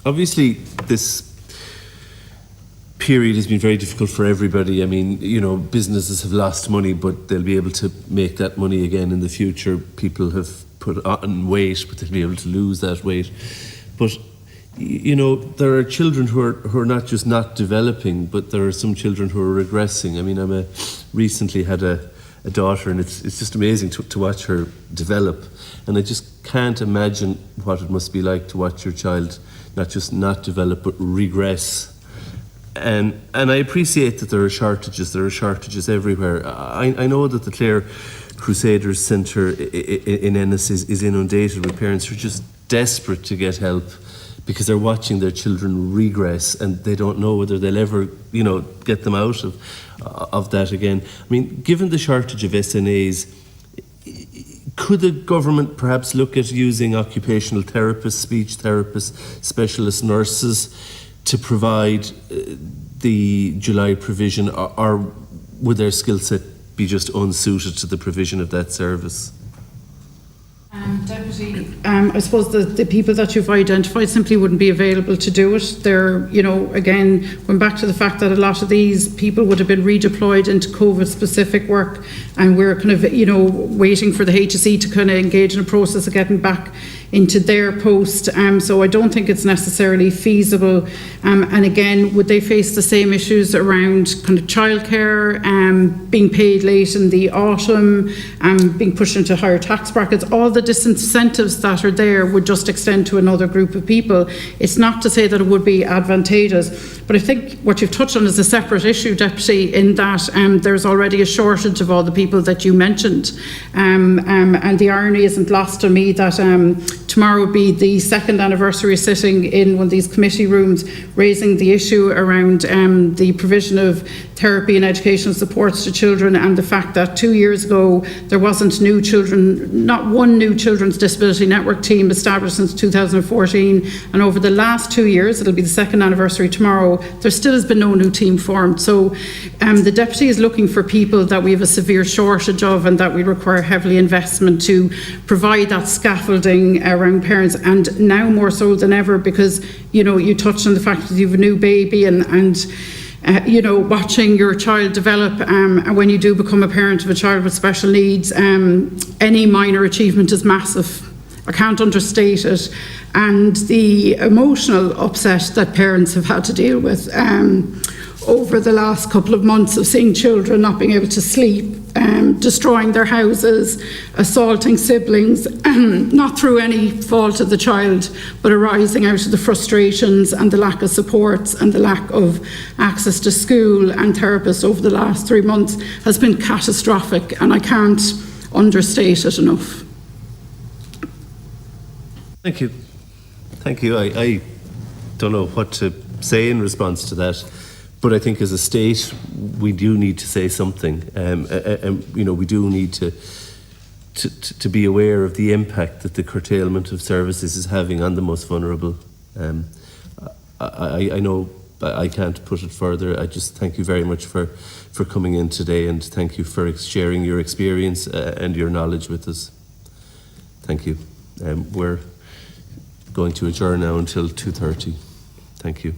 Obviously, this period has been very difficult for everybody. I mean, businesses have lost money, but they'll be able to make that money again in the future. People have put on weight, but they'll be able to lose that weight. But, there are children who are not just not developing, but there are some children who are regressing. I mean, recently had a daughter, and it's just amazing to watch her develop. And I just can't imagine what it must be like to watch your child not just not develop, but regress. And I appreciate that there are shortages. There are shortages everywhere. I know that the Clare Crusaders Centre in Ennis is inundated with parents who are just desperate to get help because they're watching their children regress and they don't know whether they'll ever, get them out of that again. I mean, given the shortage of SNAs, could the government perhaps look at using occupational therapists, speech therapists, specialist nurses to provide the July provision, or would their skill set be just unsuited to the provision of that service? Deputy, I suppose the people that you've identified simply wouldn't be available to do it. They're, again, going back to the fact that a lot of these people would have been redeployed into COVID-specific work, and we're kind of, waiting for the HSE to kind of engage in a process of getting back into their post. So I don't think it's necessarily feasible. And again, would they face the same issues around kind of childcare, being paid late in the autumn, being pushed into higher tax brackets? All the disincentives that are there would just extend to another group of people. It's not to say that it would be advantageous, but I think what you've touched on is a separate issue, Deputy, in that there's already a shortage of all the people that you mentioned. And the irony isn't lost on me that tomorrow will be the second anniversary sitting in one of these committee rooms, raising the issue around the provision of therapy and educational supports to children, and the fact that 2 years ago there wasn't not one new children's disability network team established since 2014, and over the last 2 years, it'll be the second anniversary tomorrow, there still has been no new team formed. So the Deputy is looking for people that we have a severe shortage of, and that we require heavily investment to provide that scaffolding around parents, and now more so than ever, because you touched on the fact that you have a new baby and watching your child develop, and when you do become a parent of a child with special needs, any minor achievement is massive. I can't understate it. And the emotional upset that parents have had to deal with over the last couple of months of seeing children not being able to sleep, destroying their houses, assaulting siblings, not through any fault of the child, but arising out of the frustrations and the lack of supports and the lack of access to school and therapists over the last 3 months has been catastrophic, and I can't understate it enough. Thank you. Thank you. I don't know what to say in response to that. But I think as a state, we do need to say something. We do need to be aware of the impact that the curtailment of services is having on the most vulnerable. I know I can't put it further. I just thank you very much for coming in today, and thank you for sharing your experience and your knowledge with us. Thank you. We're going to adjourn now until 2:30. Thank you.